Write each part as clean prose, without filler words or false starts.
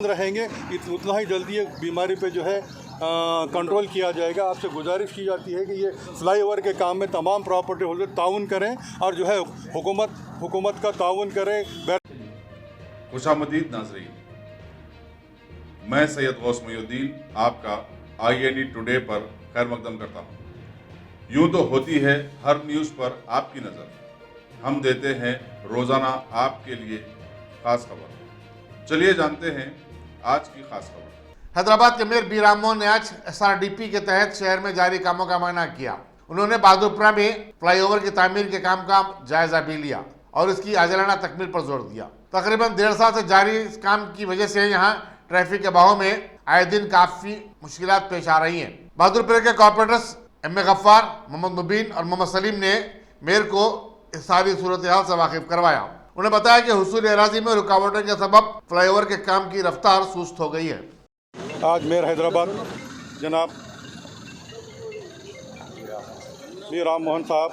रहेंगे उतना ही जल्दी ये बीमारी पे जो है कंट्रोल किया जाएगा। आपसे गुजारिश की जाती है कि ये फ्लाईओवर के काम में तमाम प्रॉपर्टी होल्डर ताउन करें और जो है हुकूमत का ताउन करें। खुशामदीद नाज़रीन, मैं सैयद गौस मुहिउद्दीन आपका INE टुडे पर खैर मकदम करता हूँ। यूँ तो होती है हर न्यूज़ पर आपकी नज़र, हम देते हैं रोज़ाना आपके लिए खास खबर। चलिए जानते हैं आज की खास खबर। हैदराबाद के मेयर बी राममोहन ने आज SRDP के तहत शहर में जारी कामों का मुआयना किया। उन्होंने बहादुरपुरा में फ्लाईओवर की तामीर के काम का जायजा भी लिया और इसकी आजलाना तकमील पर जोर दिया। तकरीबन 1.5 साल से जारी इस काम की वजह से यहाँ ट्रैफिक के बहाव में आए दिन काफी मुश्किलात पेश आ रही हैं। बहादुरपुरा के कॉर्पोरेटर्स MA गफ्फार, मोहम्मद मुबीन और मोहम्मद सलीम ने मेयर को इस सारी सूरत हाल से वाकिफ करवाया। उन्होंने बताया कि हुसूल एराजी में रुकावटों के सबब फ्लाईओवर के काम की रफ्तार सुस्त हो गई है। आज मेयर हैदराबाद जनाब बी राममोहन साहब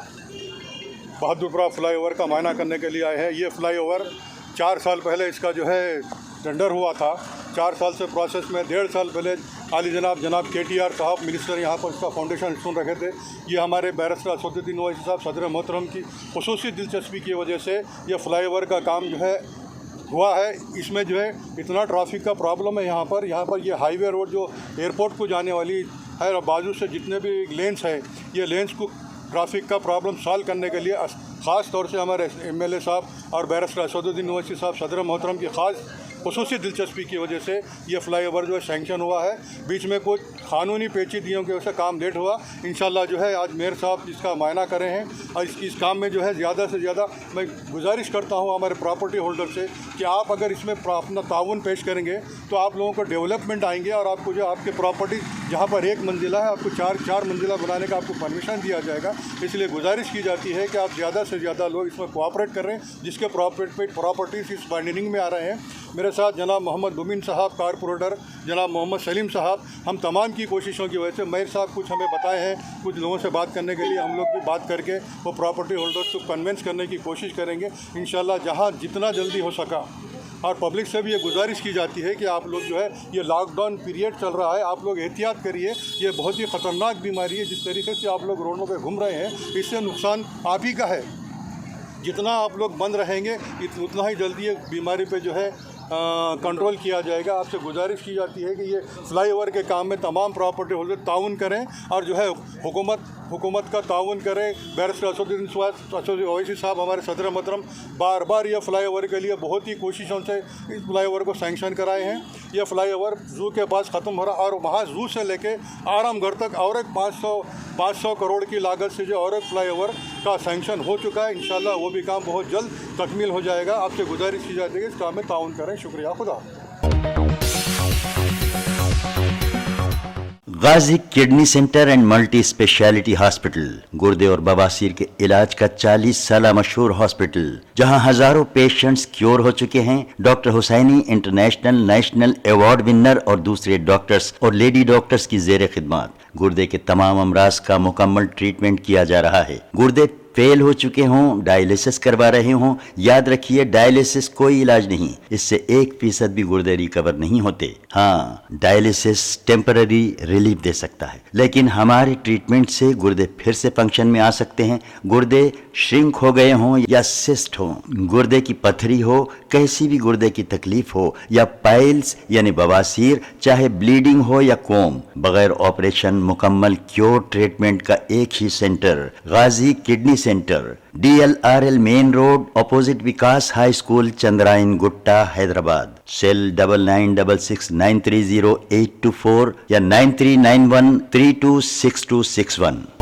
बहादुरपुरा फ्लाईओवर का मुआयना करने के लिए आए हैं। ये फ्लाईओवर 4 साल पहले इसका जो है टेंडर हुआ था। 4 साल से प्रोसेस में 1.5 साल पहले आली जनाब KTR साहब मिनिस्टर यहाँ पर इसका फाउंडेशन सुन रखे थे। ये हमारे बैरिस्टर असदुद्दीन ओवैसी साहब सदर मोहतरम की खुसूसी दिलचस्पी की वजह से ये फ्लाईओवर का काम जो है हुआ है। इसमें जो है इतना ट्रैफिक का प्रॉब्लम है यहाँ पर ये हाईवे रोड जो एयरपोर्ट को जाने वाली है और बाजू से जितने भी लेंस है, ये लेंस को ट्रैफिक का प्रॉब्लम सॉल्व करने के लिए ख़ास तौर से हमारे MLA साहब और बैरिस्टर असदुद्दीन ओवैसी साहब सदर मोहतरम की ख़ास खुसूसी दिलचस्पी की वजह से ये फ्लाईओवर जो है सैंक्शन हुआ है। बीच में कुछ कानूनी पेचीदगियों की वजह से काम लेट हुआ। इंशाल्लाह जो है आज मेयर साहब इसका मुआयना करे हैं और इस काम में जो है ज़्यादा से ज़्यादा मैं गुजारिश करता हूँ हमारे प्रॉपर्टी होल्डर से कि आप अगर इसमें अपना ताउन पेश करेंगे तो आप लोगों को डेवलपमेंट आएंगे और आपको जो आपके प्रॉपर्टी जहाँ पर 1 मंजिला है आपको 4 मंजिला बनाने का आपको परमिशन दिया जाएगा। इसलिए गुजारिश की जाती है कि आप ज़्यादा से ज़्यादा लोग इसमें कोऑपरेट कर रहे हैं जिसके प्रॉपर्टीज़ इस बाइंडिंग में आ रहे हैं। मेरे साथ जनाब मोहम्मद मुबीन साहब कारपोरेटर, जनाब मोहम्मद सलीम साहब, हम तमाम की कोशिशों की वजह से मेयर साहब कुछ हमें बताए हैं। कुछ लोगों से बात करने के लिए हम लोग भी बात करके वो प्रॉपर्टी होल्डर्स को कन्विंस करने की कोशिश करेंगे इंशाल्लाह, जहाँ जितना जल्दी हो सका। और पब्लिक से भी ये गुजारिश की जाती है कि आप लोग जो है ये लॉकडाउन पीरियड चल रहा है, आप लोग एहतियात करिए। ये बहुत ही ख़तरनाक बीमारी है। जिस तरीके से आप लोग रोडों पे घूम रहे हैं इससे नुकसान आप ही का है। जितना आप लोग बंद रहेंगे उतना ही जल्दी ये बीमारी पे जो है कंट्रोल किया जाएगा। आपसे गुजारिश की जाती है कि ये फ्लाईओवर के काम में तमाम प्रॉपर्टी होल्डर ताउन करें और जो है हुकूमत का ताउन करें। बैरिस्टर असदुद्दीन ओवैसी साहब हमारे सदर मोहतरम बार ये फ्लाईओवर के लिए बहुत ही कोशिशों से इस फ्लाईओवर को सैंक्शन कराए हैं। ये फ्लाईओवर जू के पास ख़त्म हो रहा और वहाँ जू से लेके आरामगढ़ तक और एक 500 करोड़ की लागत से जो और एक फ्लाईओवर का सैंक्शन हो चुका है। इंशाल्लाह वो भी काम बहुत जल्द तकमील हो जाएगा। आपसे गुजारिश की जाती है इस काम में ताउन करें। शुक्रिया। खुदा। Ghazi kidney centre and multi speciality hospital गुर्दे और बवासीर के इलाज का 40 साल मशहूर हॉस्पिटल, जहां हजारों पेशेंट्स क्योर हो चुके हैं। Doctor Hussaini international national award winner और दूसरे डॉक्टर्स और लेडी डॉक्टर्स की जेर खिदमत गुर्दे के तमाम अमराज का मुकम्मल ट्रीटमेंट किया जा रहा है। गुर्दे फेल हो चुके हों, डायलिसिस करवा रहे हों, याद रखिए डायलिसिस कोई इलाज नहीं, इससे 1% भी गुर्दे रिकवर नहीं होते। हाँ, डायलिसिस टेम्पररी रिलीफ दे सकता है, लेकिन हमारे ट्रीटमेंट से गुर्दे फिर से फंक्शन में आ सकते हैं। गुर्दे श्रिंक हो गए हों या सिस्ट हो, गुर्दे की पथरी हो, कैसी भी गुर्दे की तकलीफ हो या पाइल्स यानी बवासीर, चाहे ब्लीडिंग हो या कोम, बगैर ऑपरेशन मुकम्मल क्योर ट्रीटमेंट का एक ही centre, Ghazi kidney centre, DLRL main road opposite Vikas high school, Chandrayan Gutta, Hyderabad. Cell 9966930824 या 9391326261।